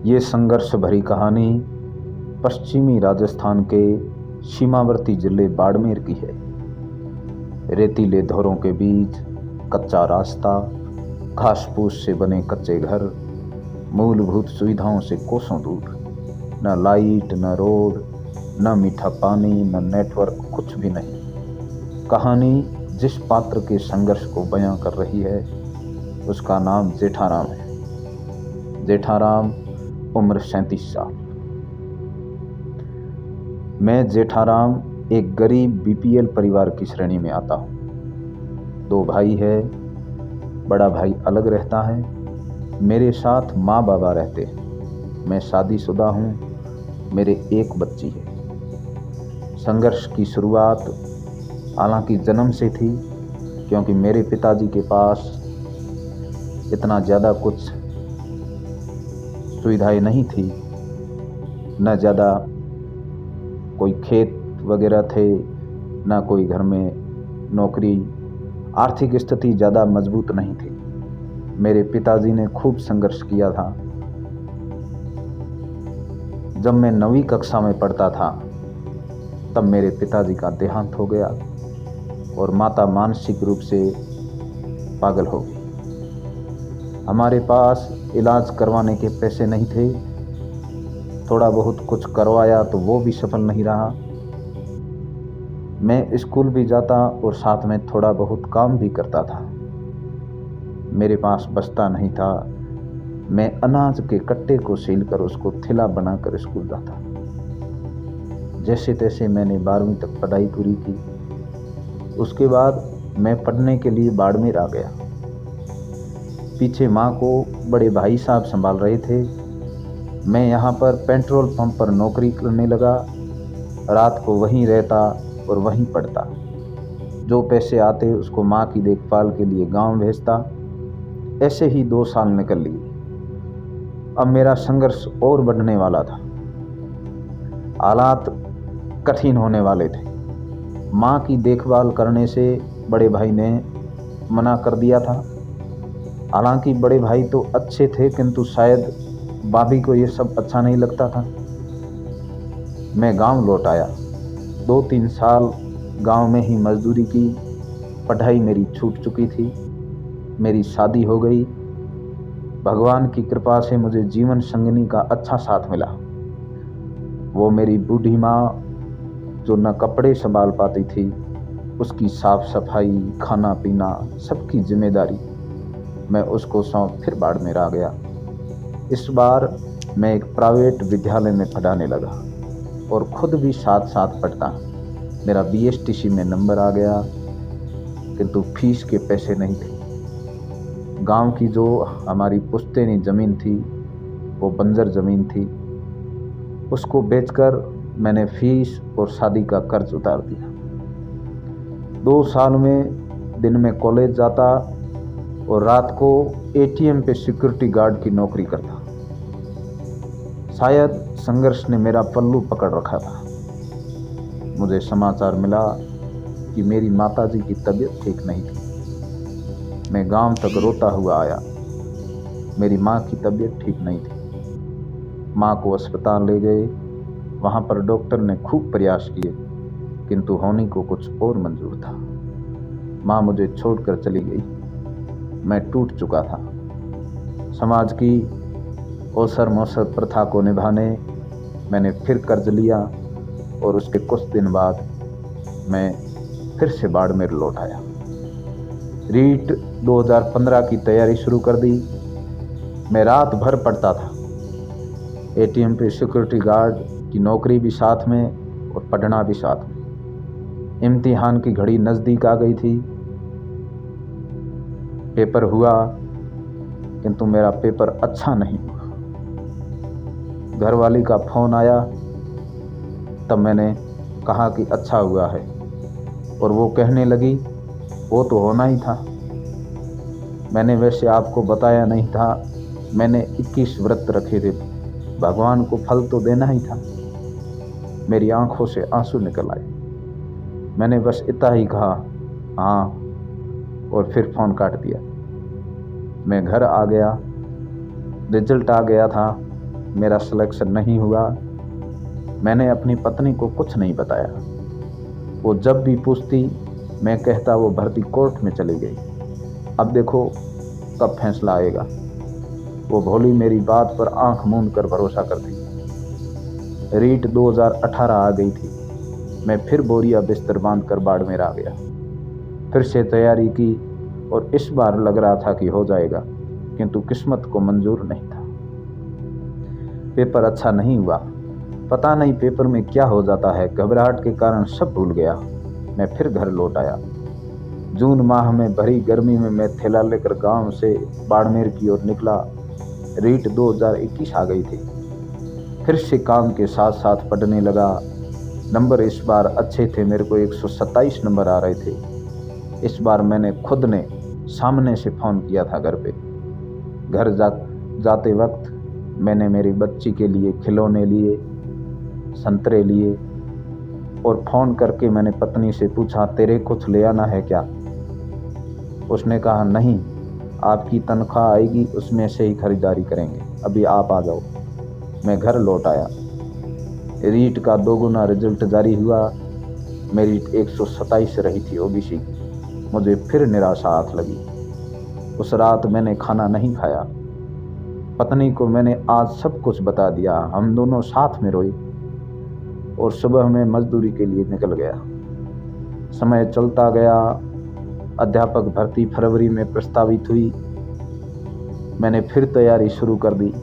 ये संघर्ष भरी कहानी पश्चिमी राजस्थान के सीमावर्ती जिले बाड़मेर की है। रेतीले धोरों के बीच कच्चा रास्ता, घास फूस से बने कच्चे घर, मूलभूत सुविधाओं से कोसों दूर, न लाइट, न रोड, न मीठा पानी, न नेटवर्क, कुछ भी नहीं। कहानी जिस पात्र के संघर्ष को बयां कर रही है उसका नाम जेठाराम है। जेठाराम, उम्र 37 साल। मैं जेठाराम एक गरीब बीपीएल परिवार की श्रेणी में आता हूँ। 2 भाई है। बड़ा भाई अलग रहता है, मेरे साथ माँ बाबा रहते हैं। मैं शादीशुदा हूँ, मेरे एक बच्ची है। संघर्ष की शुरुआत हालांकि जन्म से थी, क्योंकि मेरे पिताजी के पास इतना ज़्यादा कुछ सुविधाएं नहीं थी, न ज़्यादा कोई खेत वगैरह थे, न कोई घर में नौकरी। आर्थिक स्थिति ज़्यादा मजबूत नहीं थी। मेरे पिताजी ने खूब संघर्ष किया था। जब मैं 9वीं कक्षा में पढ़ता था तब मेरे पिताजी का देहांत हो गया और माता मानसिक रूप से पागल हो गई। हमारे पास इलाज करवाने के पैसे नहीं थे। थोड़ा बहुत कुछ करवाया तो वो भी सफल नहीं रहा। मैं स्कूल भी जाता और साथ में थोड़ा बहुत काम भी करता था। मेरे पास बस्ता नहीं था। मैं अनाज के कट्टे को सीलकर उसको थैला बनाकर स्कूल जाता। जैसे तैसे मैंने 12वीं तक पढ़ाई पूरी की। उसके बाद मैं पढ़ने के लिए बाड़मेर आ गया। पीछे माँ को बड़े भाई साहब संभाल रहे थे। मैं यहाँ पर पेट्रोल पंप पर नौकरी करने लगा। रात को वहीं रहता और वहीं पढ़ता। जो पैसे आते उसको माँ की देखभाल के लिए गांव भेजता। ऐसे ही 2 साल निकल लिए। अब मेरा संघर्ष और बढ़ने वाला था। हालात कठिन होने वाले थे। माँ की देखभाल करने से बड़े भाई ने मना कर दिया था। हालांकि बड़े भाई तो अच्छे थे, किंतु शायद भाभी को ये सब अच्छा नहीं लगता था। मैं गांव लौट आया। 2-3 साल गांव में ही मजदूरी की। पढ़ाई मेरी छूट चुकी थी। मेरी शादी हो गई। भगवान की कृपा से मुझे जीवन संगिनी का अच्छा साथ मिला। वो मेरी बूढ़ी माँ जो न कपड़े संभाल पाती थी, उसकी साफ सफाई, खाना पीना सबकी जिम्मेदारी मैं उसको सौंप फिर बाड़मेर आ गया। इस बार मैं एक प्राइवेट विद्यालय में पढ़ाने लगा और खुद भी साथ साथ पढ़ता। मेरा बीएसटीसी में नंबर आ गया, किंतु फीस के पैसे नहीं थे। गांव की जो हमारी पुश्तैनी ज़मीन थी वो बंजर ज़मीन थी। उसको बेचकर मैंने फीस और शादी का कर्ज उतार दिया। 2 साल में दिन में कॉलेज जाता और रात को एटीएम पे सिक्योरिटी गार्ड की नौकरी करता। शायद संघर्ष ने मेरा पल्लू पकड़ रखा था। मुझे समाचार मिला कि मेरी माताजी की तबीयत ठीक नहीं थी। मैं गांव तक रोता हुआ आया। मेरी माँ की तबीयत ठीक नहीं थी। माँ को अस्पताल ले गए। वहाँ पर डॉक्टर ने खूब प्रयास किए, किंतु होने को कुछ और मंजूर था। माँ मुझे छोड़कर चली गई। मैं टूट चुका था। समाज की ओसर मोसर प्रथा को निभाने मैंने फिर कर्ज लिया और उसके कुछ दिन बाद मैं फिर से बाड़मेर लौट आया। रीट 2015 की तैयारी शुरू कर दी। मैं रात भर पढ़ता था। एटीएम पे सिक्योरिटी गार्ड की नौकरी भी साथ में और पढ़ना भी साथ में। इम्तिहान की घड़ी नज़दीक आ गई थी। पेपर हुआ, किंतु मेरा पेपर अच्छा नहीं हुआ। घरवाली का फ़ोन आया, तब मैंने कहा कि अच्छा हुआ है, और वो कहने लगी वो तो होना ही था। मैंने वैसे आपको बताया नहीं था, मैंने 21 व्रत रखे थे। भगवान को फल तो देना ही था। मेरी आंखों से आंसू निकल आए। मैंने बस इतना ही कहा हाँ, और फिर फ़ोन काट दिया। मैं घर आ गया। रिजल्ट आ गया था। मेरा सिलेक्शन नहीं हुआ। मैंने अपनी पत्नी को कुछ नहीं बताया। वो जब भी पूछती मैं कहता वो भर्ती कोर्ट में चली गई। अब देखो कब फैसला आएगा। वो भोली मेरी बात पर आंख मूंद कर भरोसा करती। रीट 2018 आ गई थी। मैं फिर बोरिया बिस्तर बांध कर बाड़मेर आ गया। फिर से तैयारी की और इस बार लग रहा था कि हो जाएगा, किंतु किस्मत को मंजूर नहीं था। पेपर अच्छा नहीं हुआ। पता नहीं पेपर में क्या हो जाता है। घबराहट के कारण सब भूल गया। मैं फिर घर लौट आया। जून माह में भरी गर्मी में मैं थैला लेकर गांव से बाड़मेर की ओर निकला। रीट 2021 आ गई थी। फिर से काम के साथ साथ पढ़ने लगा। नंबर इस बार अच्छे थे। मेरे को 127 नंबर आ रहे थे। इस बार मैंने खुद ने सामने से फ़ोन किया था घर पे। घर जाते वक्त मैंने मेरी बच्ची के लिए खिलौने लिए, संतरे लिए और फ़ोन करके मैंने पत्नी से पूछा तेरे कुछ ले आना है क्या। उसने कहा नहीं, आपकी तनख्वाह आएगी उसमें से ही खरीदारी करेंगे, अभी आप आ जाओ। मैं घर लौट आया। रीट का 2 गुना रिजल्ट जारी हुआ। मेरी 127 रही थी ओबीसी की। मुझे फिर निराशा हाथ लगी। उस रात मैंने खाना नहीं खाया। पत्नी को मैंने आज सब कुछ बता दिया। हम दोनों साथ में रोए और सुबह में मजदूरी के लिए निकल गया। समय चलता गया। अध्यापक भर्ती फरवरी में प्रस्तावित हुई। मैंने फिर तैयारी शुरू कर दी।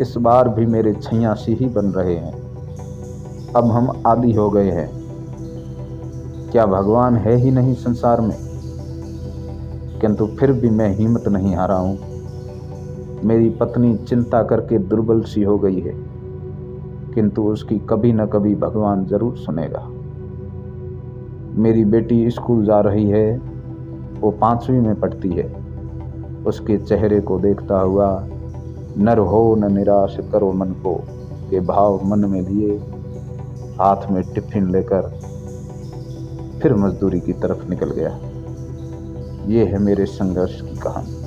इस बार भी मेरे 86 ही बन रहे हैं। अब हम आदी हो गए हैं। क्या भगवान है ही नहीं संसार में? किंतु फिर भी मैं हिम्मत नहीं हारा हूं। मेरी पत्नी चिंता करके दुर्बल सी हो गई है, किंतु उसकी कभी न कभी भगवान जरूर सुनेगा। मेरी बेटी स्कूल जा रही है। वो 5वीं में पढ़ती है। उसके चेहरे को देखता हुआ नर हो न निराश करो मन को के भाव मन में लिए हाथ में टिफिन लेकर फिर मजदूरी की तरफ निकल गया। ये है मेरे संघर्ष की कहानी।